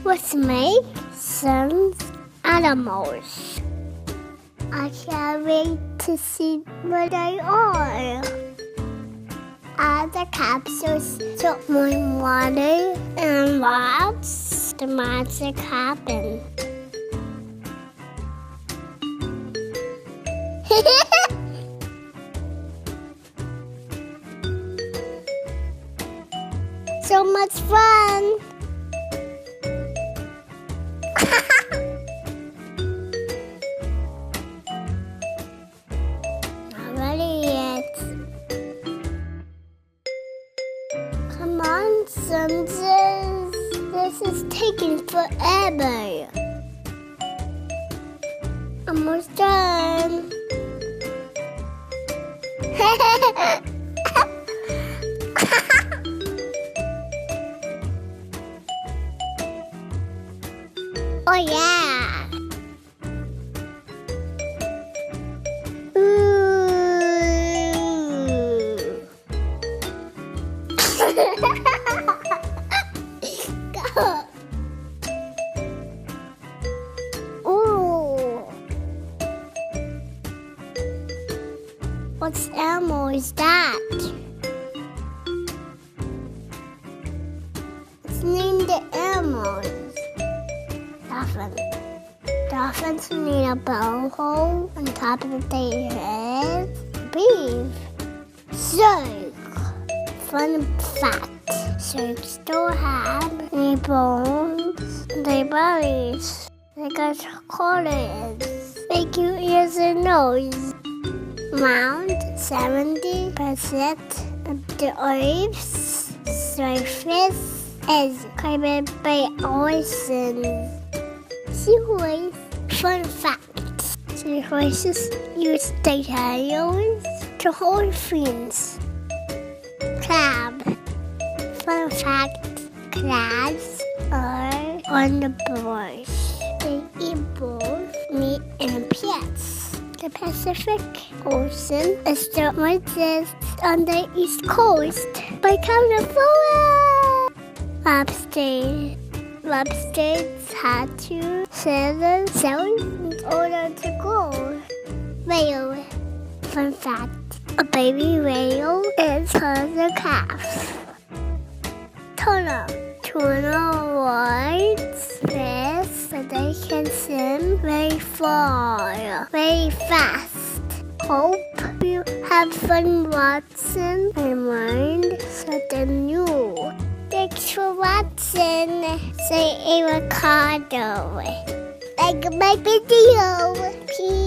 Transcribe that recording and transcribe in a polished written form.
with me some animals. I can't wait to see what they are. Add the capsules to warm water and watch the magic happen. So much fun! Not ready yet. Come on, Sunses. This is taking forever. Almost done. Oh yeah! Ooh! What animal is that? Let's name the animals. Dolphin. Dolphins need a blowhole on top of their head. Beef. Shark. Fun fact. Sharks don't have any bones in their bodies. They got collars. They cute ears and nose. Around 70% of the Earth's surface is covered by oceans. Seahorse. Fun fact. Seahorses use their tails to hold fins. Crab. Fun fact. Crabs are omnivores. They eat both meat and plants. The Pacific Ocean is the largest on the East Coast by California. Lobster. Lobsters had to sell themselves in order to grow. Whale. Fun fact. A baby whale is called a calf. Tuna. Tuna rides fish, but they can swim very far, very fast. Hope you have fun watching and learn something new. Thanks for watching. Say AVAcado. Like my video. Peace.